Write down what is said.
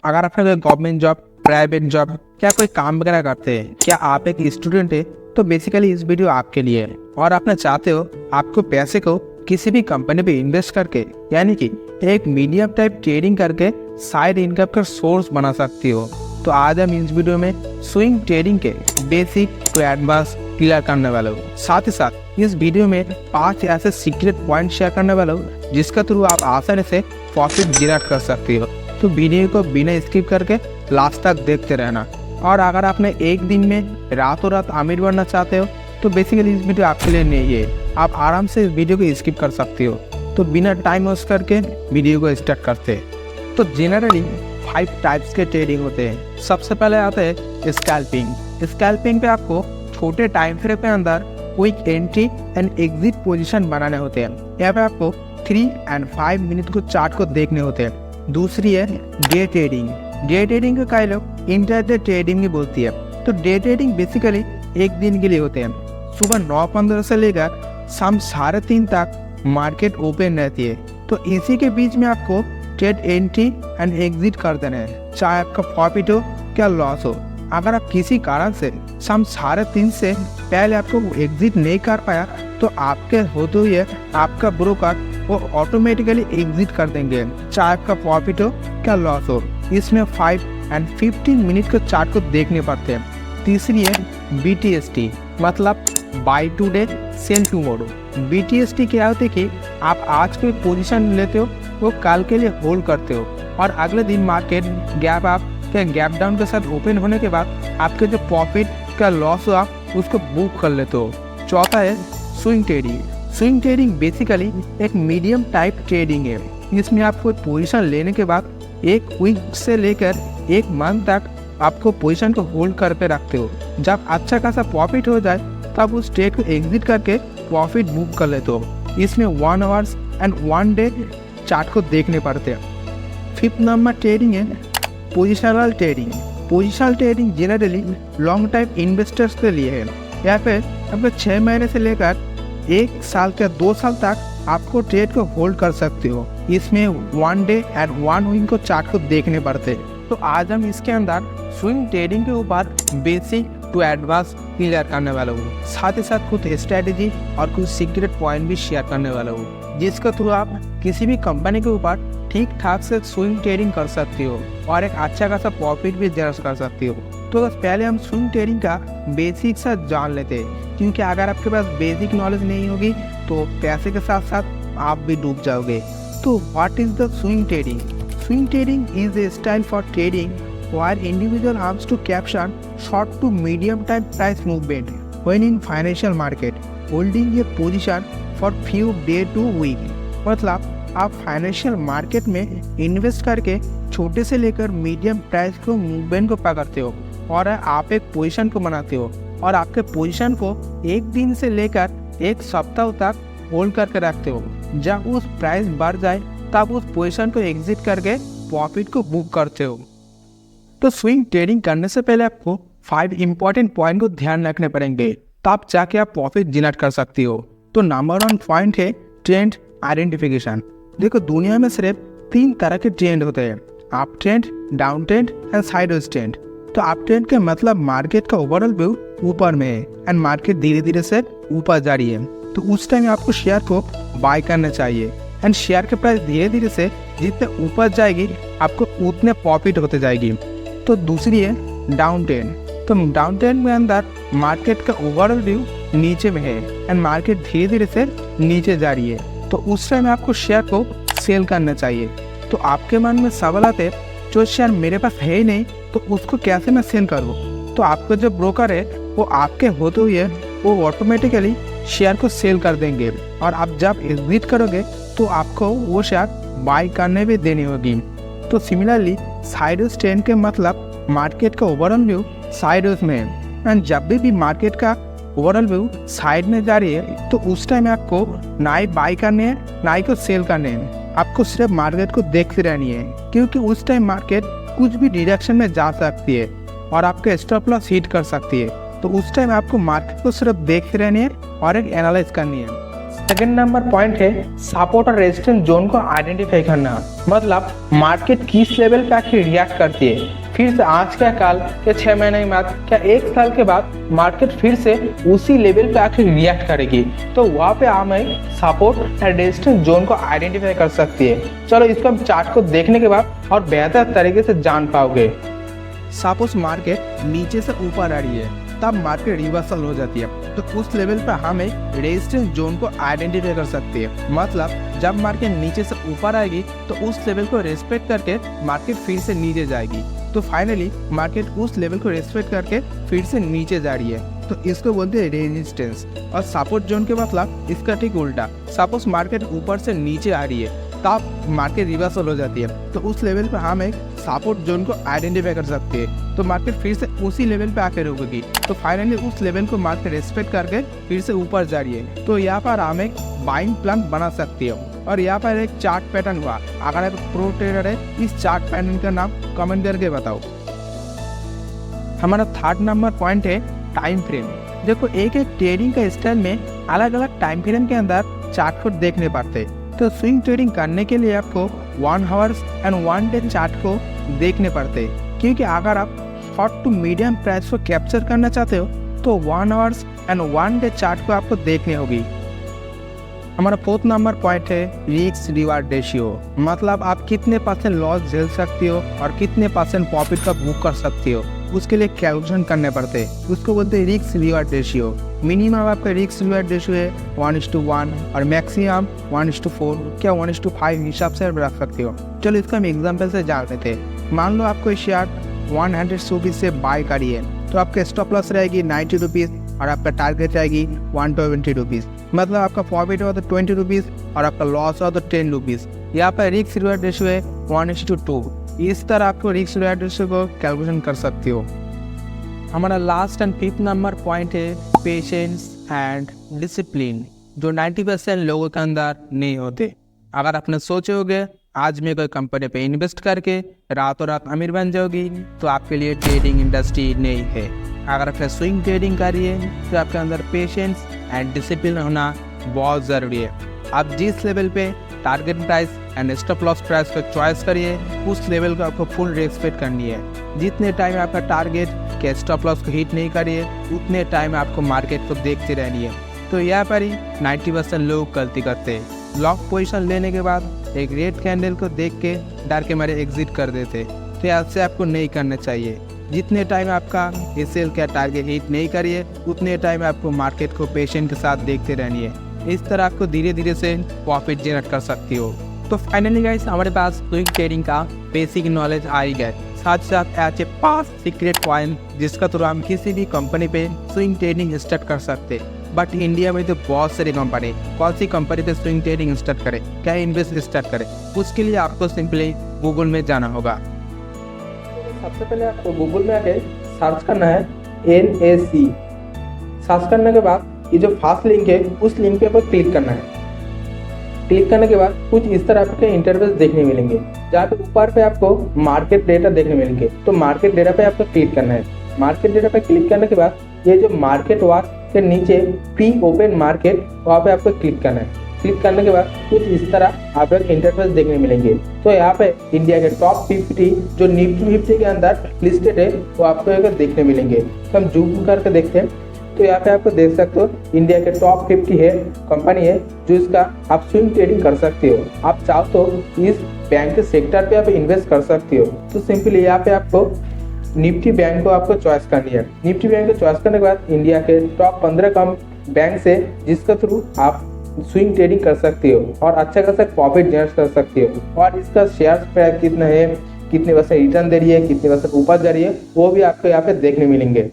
अगर आपका कोई गवर्नमेंट जॉब, प्राइवेट जॉब या कोई काम वगैरह करते हैं, क्या आप एक स्टूडेंट है, तो बेसिकली इस वीडियो आपके लिए है। और आप ना चाहते हो आपको पैसे को किसी भी कंपनी पे इन्वेस्ट करके, यानी कि एक मीडियम टाइप ट्रेडिंग करके साइड इनकम का सोर्स बना सकती हो। तो आज हम इस वीडियो में स्विंग ट्रेडिंग के बेसिक टू एडवांस क्लियर करने वाला हूँ। साथ ही साथ इस वीडियो में 5 ऐसे सीक्रेट पॉइंट शेयर करने वाला हूँ जिसका थ्रू आप आसानी से प्रॉफिट जनरेट कर सकती हो। तो वीडियो को बिना स्किप करके लास्ट तक देखते रहना। और अगर आपने एक दिन में रातों रात अमीर बनना चाहते हो तो बेसिकली इस वीडियो आपके लिए नहीं है। आप आराम से इस वीडियो को स्किप कर सकते हो। तो बिना टाइम वेस्ट करके वीडियो को स्टार्ट करते हैं। तो जनरली 5 टाइप्स के ट्रेडिंग होते हैं। सबसे पहले आता है स्कैल्पिंग। स्कैल्पिंग पे आपको छोटे टाइम फ्रेम के अंदर quick entry and exit position बनाने होते हैं। यहाँ पे आपको 3 और 5 मिनट को चार्ट को देखने होते हैं। दूसरी है डे ट्रेडिंग। डे ट्रेडिंग को कई लोग इंट्राडे ट्रेडिंग भी बोलती है। तो डे ट्रेडिंग बेसिकली एक दिन के लिए होते हैं। सुबह 9:15 से लेकर शाम 3:30 तक मार्केट ओपन रहती है। तो इसी के बीच में आपको ट्रेड एंट्री एंड एग्जिट कर देना है, चाहे आपका प्रॉफिट हो क्या लॉस हो। अगर आप किसी कारण से शाम 3:30 से पहले आपको एग्जिट नहीं कर पाया तो आपके होते हुए आपका ब्रोकर वो ऑटोमेटिकली एग्जिट कर देंगे, चाहे आपका प्रॉफिट हो क्या लॉस हो। इसमें 5 और 15 मिनट के चार्ट को देखने पड़ते हैं। तीसरी है BTST, मतलब buy today sell tomorrow. BTST क्या होती है कि आप आज कोई पोजीशन लेते हो वो कल के लिए होल्ड करते हो और अगले दिन मार्केट गैप अप या गैप डाउन के साथ ओपन होने के बाद आपके जो प्रॉफिट का लॉस हुआ उसको बुक कर लेते हो। चौथा है swing trading. Swing trading basically एक मीडियम टाइप ट्रेडिंग है। इसमें आपको पोजीशन लेने के बाद एक वीक से लेकर एक मंथ तक आपको पोजीशन को होल्ड करके रखते हो। जब अच्छा खासा प्रॉफिट हो जाए तब उस ट्रेड को एग्जिट करके प्रॉफिट बुक कर लेते हो। इसमें 1 आवर्स एंड 1 डे चार्ट को देखने पड़ते हैं। 5th नंबर ट्रेडिंग है positional trading. Positional trading generally long time investors के लिए है। यहाँ पे आपको 6 महीने से लेकर 1 साल या 2 साल तक आपको ट्रेड को होल्ड कर सकते हो। इसमें 1 डे एंड 1 वीक को चार्ट को देखने पड़ते हैं। तो आज हम इसके अंदर स्विंग ट्रेडिंग के ऊपर बेसिक टू एडवांस क्लियर करने वाला हूँ। साथ ही साथ कुछ स्ट्रेटेजी और कुछ सीक्रेट पॉइंट भी शेयर करने वाला हूँ जिसके थ्रू आप किसी भी कंपनी के ऊपर ठीक ठाक से स्विंग ट्रेडिंग कर सकती हो और एक अच्छा खासा प्रॉफिट भी जनरेट कर सकती हो। तो बस पहले हम स्विंग ट्रेडिंग का बेसिक सा जान लेते हैं, क्योंकि अगर आपके पास बेसिक नॉलेज नहीं होगी तो पैसे के साथ साथ आप भी डूब जाओगे। तो what is the swing trading? Swing trading is a style for trading where individual aims to capture short to medium time price movement when in financial market, holding a position for few day to week। मतलब आप financial market में invest करके छोटे से लेकर medium price को movement को पकड़ते हो और आप एक पोजीशन को बनाते हो और आपके पोजीशन को एक दिन से लेकर एक सप्ताह तक होल्ड करके रखते हो। जब उस प्राइस बढ़ जाए तब उस पोजीशन को एग्जिट करके प्रॉफिट को बुक करते हो। तो स्विंग ट्रेडिंग करने से पहले आपको 5 इंपॉर्टेंट पॉइंट को ध्यान रखने पड़ेंगे, तब जाके आप प्रॉफिट जनरेट कर सकती हो। तो नंबर 1 पॉइंट है ट्रेंड आइडेंटिफिकेशन। देखो, दुनिया में सिर्फ 3 तरह के ट्रेंड होते हैं, up trend, down trend and sideways trend. तो अप ट्रेंड का मतलब मार्केट का ओवरऑल व्यू ऊपर में है एंड मार्केट धीरे धीरे से ऊपर जा रही है। तो उस टाइम आपको शेयर को बाय करना चाहिए एंड शेयर के प्राइस धीरे धीरे से जितने ऊपर जाएगी आपको उतने प्रॉफिट होते जाएगी। तो दूसरी है डाउन ट्रेंड। तो डाउन ट्रेंड में अंदर मार्केट का ओवरऑल व्यू नीचे में है एंड मार्केट धीरे धीरे से नीचे जा रही है। तो उस टाइम आपको शेयर को सेल करना चाहिए। तो आपके मन में सवाल आते हैं, जो शेयर मेरे पास है ही नहीं तो उसको कैसे मैं सेल करूँ? तो आपका जो ब्रोकर है वो आपके होते हुए वो ऑटोमेटिकली शेयर को सेल कर देंगे और आप जब एग्जिट करोगे तो आपको वो शेयर बाय करने भी देनी होगी। तो सिमिलरली साइडवेज ट्रेंड के मतलब मार्केट का ओवरऑल व्यू साइडवेज में है एंड जब भी मार्केट का ओवरऑल व्यू साइड में जा रही है तो उस टाइम आपको ना ही बाय करने हैं ना ही को सेल करने हैं। आपको सिर्फ मार्केट को देखते रहनी है, क्योंकि उस टाइम मार्केट कुछ भी डायरेक्शन में जा सकती है और आपके स्टॉप लॉस हिट कर सकती है। तो उस टाइम आपको मार्केट को सिर्फ देखते रहनी है और एक एनालाइज करनी है। सेकंड नंबर पॉइंट है सपोर्ट और रेजिस्टेंस जोन को आइडेंटिफाई करना। मतलब मार्केट किस लेवल पे आके रिएक्ट करती है, फिर से आज का काल या 6 महीने के बाद क्या 1 साल के बाद मार्केट फिर से उसी लेवल पे आके रिएक्ट करेगी, तो वहाँ पे हमें सपोर्ट और रेजिस्टेंस जोन को आइडेंटिफाई कर सकती है। चलो इसको हम चार्ट को देखने के बाद और बेहतर तरीके से जान पाओगे। सपोज मार्केट नीचे से ऊपर आ रही है, तब मार्केट रिवर्सल हो जाती है, तो उस लेवल पर हम एक रेजिस्टेंस जोन को आइडेंटिफाई कर सकते हैं। मतलब जब मार्केट नीचे से ऊपर आएगी तो उस लेवल को रेस्पेक्ट करके मार्केट फिर से नीचे जाएगी, तो फाइनली मार्केट उस लेवल को रेस्पेक्ट करके फिर से नीचे जा रही है, तो इसको बोलते हैं रेजिस्टेंस। और सपोर्ट जोन के मतलब इसका ठीक उल्टा, सपोज मार्केट ऊपर से नीचे आ रही है तब मार्केट रिवर्सल हो जाती है, तो उस लेवल पे हम एक सपोर्ट जोन को आइडेंटिफाई कर सकते हैं, तो मार्केट फिर से उसी लेवल पे आके रुकेगी, तो फाइनली उस लेवल को मार्केट रेस्पेक्ट करके फिर से ऊपर जा रही है, तो यहाँ पर हम एक बाइंग प्लान बना सकते हो। और यहाँ पर एक चार्ट पैटर्न हुआ, अगर आप प्रो ट्रेडर है इस चार्ट पैटर्न का नाम कमेंट करके बताओ। हमारा थर्ड नंबर पॉइंट है टाइम फ्रेम। देखो एक एक ट्रेडिंग का स्टाइल में अलग अलग टाइम फ्रेम के अंदर चार्ट को देखने पड़ते हैं, तो स्विंग ट्रेडिंग करने के लिए आपको 1 आवर्स एंड 1 डे चार्ट को देखने पड़ते हैं, क्योंकि अगर आप शॉर्ट टू मीडियम प्राइस को कैप्चर करना चाहते हो तो 1 आवर्स एंड 1 डे चार्ट को आपको देखनी होगी। हमारा फोर्थ नंबर पॉइंट है रिस्क रिवार्ड रेशियो। मतलब आप कितने % लॉस झेल सकते हो और कितने % प्रॉफिट का बुक कर सकते हो, उसके लिए कैलकुलेशन करने पड़ते हैं, उसको बोलते हैं रिस्क रिवार्ड रेशियो। मिनिमम आपका रिस्क रिवार्ड रेशियो है 1:1 और मैक्सिमम 1:4 क्या 1:5 हिसाब से आप रख सकते हो। चलो इसका हम एग्जाम्पल से जान लेते हैं। मान लो आपको शेयर 100 रुपीज से बाय करी है, तो आपका स्टॉप लॉस रहेगी 90 रुपीज़ और आपका टारगेट रहेगी 120 रुपीज़। मतलब आपका प्रॉफिट हुआ तो 20 रुपीज़ और आपका लॉस हुआ तो 10 रुपीज़। यहाँ पर रिस्क रिवार्ड रेशियो है 1:2। इस तरह आपको रिस्क रिवार्ड रेशियो को कैलकुलेशन कर सकते हो। हमारा last and fifth number point है पेशेंस एंड डिसिप्लिन, जो 90% लोगों के अंदर नहीं होते। अगर आपने सोचे होगे आज मैं कोई कंपनी पे इन्वेस्ट करके रातों रात अमीर बन जाओगी, तो आपके लिए ट्रेडिंग इंडस्ट्री नहीं है। अगर आपने स्विंग ट्रेडिंग करी है तो आपके अंदर पेशेंस एंड डिसिप्लिन होना बहुत ज़रूरी है। आप जिस लेवल पे target price and stop loss price को चॉइस करिए, उस लेवल को आपको फुल रेस्पेक्ट करनी है। जितने टाइम आपका टारगेट के स्टॉप लॉस को हिट नहीं करिए, उतने टाइम आपको मार्केट को देखते रहनी है। तो यहाँ पर ही 90% लोग गलती करते हैं। लॉन्ग पोजीशन लेने के बाद एक रेड कैंडल को देख के डर के मारे एग्जिट कर देते, तो ऐसे आपको नहीं करना चाहिए। जितने टाइम आपका एसएल का टारगेट हिट नहीं करिए, उतने टाइम आपको मार्केट को पेशेंट के साथ देखते रहनी है। इस तरह आपको धीरे धीरे से प्रॉफिट जनरेट कर सकती हो। तो फाइनली गाइस हमारे पास स्विंग ट्रेडिंग का बेसिक नॉलेज आ ही गया, साथ साथ ऐसे 5 सीक्रेट पॉइंट जिसका थ्रू हम किसी भी कंपनी पे स्विंग ट्रेडिंग स्टार्ट कर सकते। बट इंडिया में तो बहुत सारी कंपनी, कौन सी कंपनी पे स्विंग ट्रेडिंग स्टार्ट करें, क्या इन्वेस्ट स्टार्ट करें, उसके लिए आपको सिंपली गूगल में जाना होगा। सबसे पहले आपको गूगल में आके सर्च करना है NAC। सर्च करने के बाद ये जो फर्स्ट लिंक है उस लिंक पे आपको क्लिक करना है। क्लिक करने के बाद कुछ इस तरह आपके इंटरफेस देखने मिलेंगे, जहाँ पे ऊपर पे आपको मार्केट डेटा देखने मिलेंगे। तो मार्केट डेटा पे आपको क्लिक करना है। मार्केट डेटा पे क्लिक करने के बाद ये जो मार्केट वॉच के नीचे प्री ओपन मार्केट, वहाँ पे आपको क्लिक करना है। क्लिक करने के बाद कुछ इस तरह आप एक इंटरफेस देखने मिलेंगे। तो यहाँ पे इंडिया के टॉप 50 जो निफ्टी 50 के अंदर लिस्टेड है वो आपको एक देखने मिलेंगे। तो हम जूम करके देखते हैं, तो यहाँ पे आपको देख सकते हो इंडिया के टॉप 50 है कंपनी है जो इसका आप स्विंग ट्रेडिंग कर सकते हो। आप चाहो तो इस बैंक के सेक्टर पे आप इन्वेस्ट कर सकते हो। तो सिंपली यहाँ पे आपको निफ्टी बैंक को आपको चॉइस करनी है। निफ्टी बैंक को चॉइस करने के बाद इंडिया के टॉप 15 बैंक से जिसके थ्रू आप स्विंग ट्रेडिंग कर सकते हो और अच्छा खासा प्रॉफिट जनरेट कर सकते हो। और इसका शेयर प्राइस कितना है, कितने % रिटर्न दे रही है, कितने % ऊपर जा रही है, वो भी आपको यहाँ पे देखने मिलेंगे।